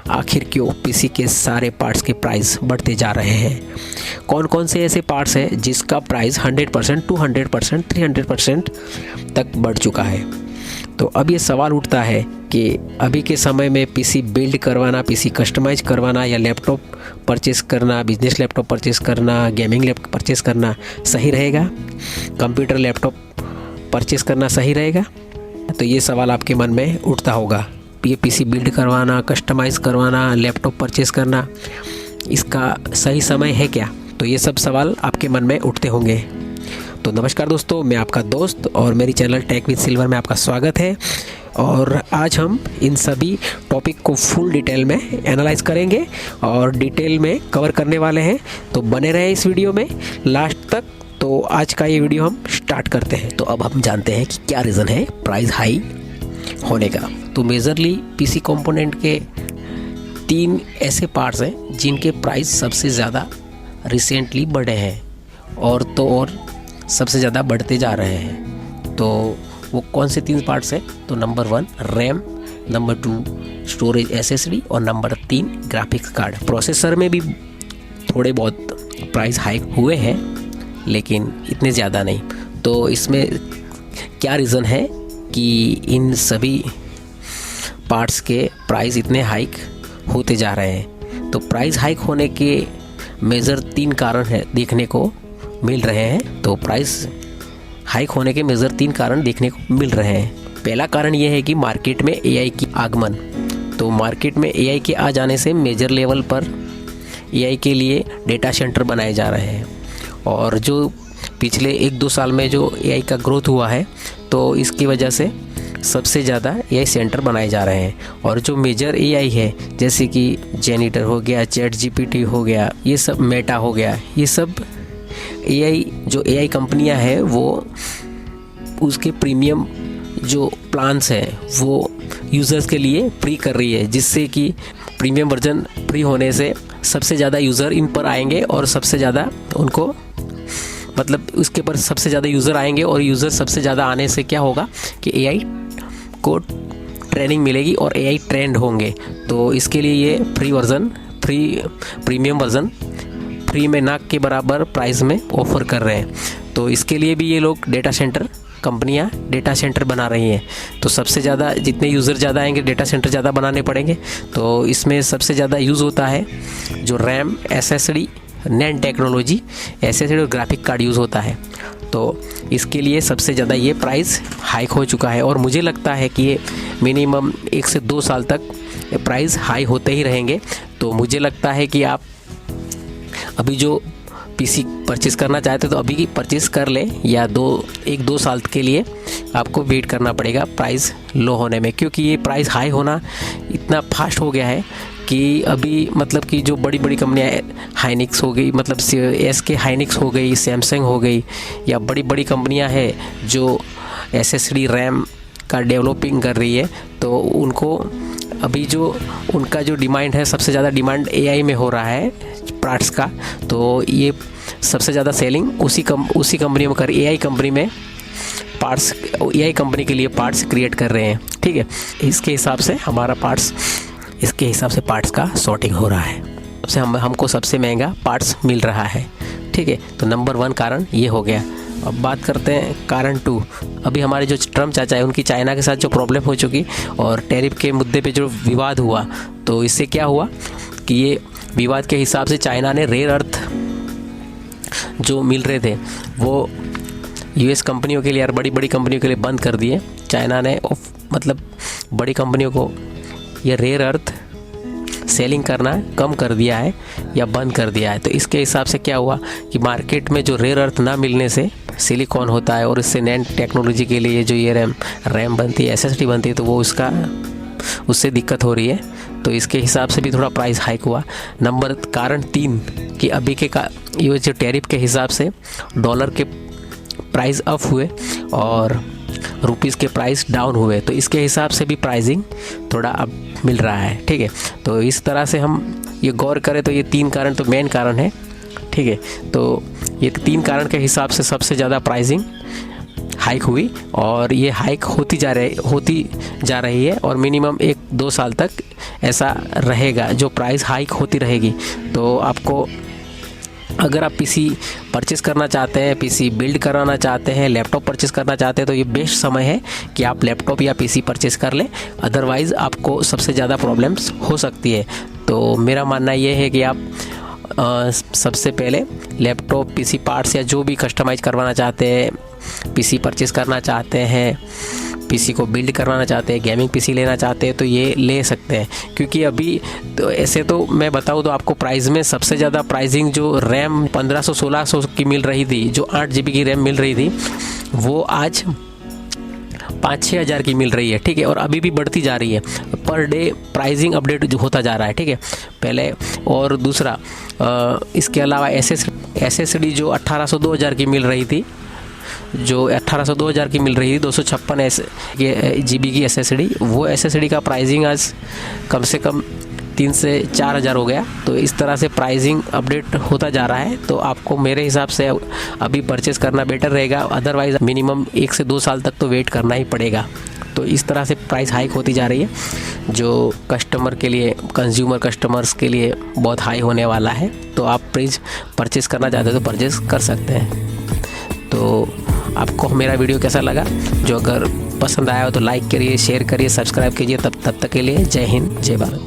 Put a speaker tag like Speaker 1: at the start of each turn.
Speaker 1: आखिर क्यों पीसी के सारे पार्ट्स के प्राइस बढ़ते जा रहे हैं। कौन कौन से ऐसे पार्ट्स हैं जिसका प्राइस 100%, 200%, 300% तक बढ़ चुका है। तो अब ये सवाल उठता है कि अभी के समय में पीसी बिल्ड करवाना, पीसी कस्टमाइज करवाना या लैपटॉप परचेस करना, बिजनेस लैपटॉप परचेस करना, गेमिंग लैपटॉप परचेस करना सही रहेगा, कंप्यूटर लैपटॉप परचेस करना सही रहेगा। तो ये सवाल आपके मन में उठता होगा, ये पीसी बिल्ड करवाना, कस्टमाइज़ करवाना, लैपटॉप परचेस करना, इसका सही समय है क्या। तो ये सब सवाल आपके मन में उठते होंगे। तो नमस्कार दोस्तों, मैं आपका दोस्त और मेरी चैनल टेक विद सिल्वर में आपका स्वागत है। और आज हम इन सभी टॉपिक को फुल डिटेल में एनालाइज करेंगे और डिटेल में कवर करने वाले हैं। तो बने रहे इस वीडियो में लास्ट तक। तो आज का ये वीडियो हम स्टार्ट करते हैं। तो अब हम जानते हैं कि क्या रीज़न है प्राइस हाई होने का। तो मेजरली पीसी कंपोनेंट के 3 ऐसे पार्ट्स हैं जिनके प्राइस सबसे ज़्यादा रिसेंटली बढ़े हैं और सबसे ज़्यादा बढ़ते जा रहे हैं। तो वो कौन से 3 पार्ट्स हैं? तो number 1 RAM, number 2 storage SSD और नंबर 3 ग्राफिक्स कार्ड। प्रोसेसर में भी थोड़े बहुत प्राइस हाइक हुए हैं लेकिन इतने ज़्यादा नहीं। तो इसमें क्या रीज़न है कि इन सभी पार्ट्स के प्राइस इतने हाइक होते जा रहे हैं? तो प्राइस हाइक होने के मेजर 3 कारण है देखने को मिल रहे हैं। तो प्राइस हाइक होने के मेजर 3 कारण देखने को मिल रहे हैं। पहला कारण यह है कि मार्केट में एआई की आगमन। तो मार्केट में एआई के आ जाने से मेजर लेवल पर एआई के लिए डेटा सेंटर बनाए जा रहे हैं। और जो पिछले 1-2 साल में जो एआई का ग्रोथ हुआ है, तो इसकी वजह से सबसे ज़्यादा एआई सेंटर बनाए जा रहे हैं। और जो मेजर एआई है जैसे कि जेनिटर हो गया, चैट जीपीटी हो गया, ये सब मेटा हो गया, ये सब एआई जो एआई कंपनियां हैं वो उसके प्रीमियम जो प्लान्स हैं वो यूज़र्स के लिए फ्री कर रही है, जिससे कि प्रीमियम वर्जन फ्री होने से सबसे ज़्यादा यूज़र इन पर आएंगे और सबसे ज़्यादा उनको मतलब उसके पर सबसे ज़्यादा यूज़र आएंगे। और यूज़र सबसे ज़्यादा आने से क्या होगा कि एआई को ट्रेनिंग मिलेगी और एआई ट्रेंड होंगे। तो इसके लिए ये प्रीमियम वर्जन फ्री में ना के बराबर प्राइस में ऑफ़र कर रहे हैं। तो इसके लिए भी ये लोग कंपनियां डेटा सेंटर बना रही हैं। तो सबसे ज़्यादा जितने यूज़र ज़्यादा आएंगे डेटा सेंटर ज़्यादा बनाने पड़ेंगे। तो इसमें सबसे ज़्यादा यूज़ होता है जो RAM, SSD, NAND technology, SSD और ग्राफिक कार्ड यूज़ होता है। तो इसके लिए सबसे ज़्यादा ये प्राइस हाइक हो चुका है। और मुझे लगता है कि ये मिनिमम 1 से 2 साल तक प्राइस हाई होते ही रहेंगे। तो मुझे लगता है कि आप अभी जो पीसी परचेस करना चाहते तो अभी परचेस कर ले, या 1-2 साल के लिए आपको वेट करना पड़ेगा प्राइस लो होने में। क्योंकि ये प्राइस हाई होना इतना फास्ट हो गया है कि अभी मतलब कि जो बड़ी बड़ी कंपनियां हाइनिक्स हो गई, मतलब एसके हाइनिक्स हो गई, सैमसंग हो गई, या बड़ी बड़ी कंपनियां हैं जो एसएसडी रैम का डेवलपिंग कर रही है, तो उनको अभी जो उनका जो डिमांड है, सबसे ज़्यादा डिमांड एआई में हो रहा है पार्ट्स का। तो ये सबसे ज़्यादा सेलिंग उसी कंपनी में कर एआई कंपनी में पार्ट्स, एआई कंपनी के लिए पार्ट्स क्रिएट कर रहे हैं। ठीक है, इसके हिसाब से पार्ट्स का सॉर्टिंग हो रहा है। सबसे हमको सबसे महंगा पार्ट्स मिल रहा है। ठीक है, तो नंबर 1 कारण ये हो गया। अब बात करते हैं कारण 2। अभी हमारे जो ट्रम्प चाचा है उनकी चाइना के साथ जो प्रॉब्लम हो चुकी और टैरिफ के मुद्दे पे जो विवाद हुआ, तो इससे क्या हुआ कि ये विवाद के हिसाब से चाइना ने रेयर अर्थ जो मिल रहे थे वो यूएस कंपनियों के लिए और बड़ी बड़ी कंपनियों के लिए बंद कर दिए। चाइना ने मतलब बड़ी कंपनियों को ये रेयर अर्थ सेलिंग करना कम कर दिया है या बंद कर दिया है। तो इसके हिसाब से क्या हुआ कि मार्केट में जो रेयर अर्थ ना मिलने से सिलिकॉन होता है और इससे नैंड टेक्नोलॉजी के लिए जो ये रैम बनती है, एसएसडी बनती है, तो वो उससे दिक्कत हो रही है। तो इसके हिसाब से भी थोड़ा प्राइस हाइक हुआ। कारण 3 कि अभी के ये जो टैरिफ के हिसाब से डॉलर के प्राइस अप हुए और रुपीज़ के प्राइस डाउन हुए, तो इसके हिसाब से भी प्राइसिंग थोड़ा अब मिल रहा है। ठीक है, तो इस तरह से हम ये गौर करें तो ये 3 कारण तो मेन कारण है। ठीक है, तो ये 3 कारण के हिसाब से सबसे ज़्यादा प्राइसिंग हाइक हुई और ये हाइक होती जा रही है और मिनिमम 1-2 साल तक ऐसा रहेगा, जो प्राइस हाइक होती रहेगी। तो आपको अगर आप पीसी परचेज़ करना चाहते हैं, पीसी बिल्ड कराना चाहते हैं, लैपटॉप परचेज़ करना चाहते हैं, तो ये बेस्ट समय है कि आप लैपटॉप या पीसी परचेज़ कर लें, अदरवाइज़ आपको सबसे ज़्यादा प्रॉब्लम्स हो सकती है। तो मेरा मानना ये है कि आप सबसे पहले लैपटॉप, पीसी पार्ट्स या जो भी कस्टमाइज़ करवाना चाहते हैं, पीसी परचेज़ करना चाहते हैं, पीसी को बिल्ड करवाना चाहते हैं, गेमिंग पीसी लेना चाहते हैं, तो ये ले सकते हैं। क्योंकि अभी तो ऐसे तो मैं बताऊँ तो आपको प्राइस में सबसे ज़्यादा प्राइसिंग जो रैम 1500-1600 की मिल रही थी, जो 8 GB की रैम मिल रही थी, वो आज 5-6 हज़ार की मिल रही है, ठीक है। और अभी भी बढ़ती जा रही है, पर डे प्राइसिंग अपडेट होता जा रहा है, ठीक है। पहले और दूसरा इसके अलावा SSD जो 1800-2000 की मिल रही थी, जो 1800-2000 की मिल रही थी 256 GB की SSD, वो SSD का प्राइसिंग आज कम से कम 3 से 4 हज़ार हो गया। तो इस तरह से प्राइसिंग अपडेट होता जा रहा है। तो आपको मेरे हिसाब से अभी परचेज़ करना बेटर रहेगा, अदरवाइज़ मिनिमम 1 से 2 साल तक तो वेट करना ही पड़ेगा। तो इस तरह से प्राइस हाइक होती जा रही है, जो कस्टमर के लिए, कंज्यूमर कस्टमर्स के लिए बहुत हाई होने वाला है। तो आप प्लीज़ परचेज़ करना चाहते हो तो परचेज़ कर सकते हैं। तो आपको मेरा वीडियो कैसा लगा? जो अगर पसंद आया हो तो लाइक करिए, शेयर करिए, सब्सक्राइब कीजिए। तब तक के लिए जय हिंद, जय भारत।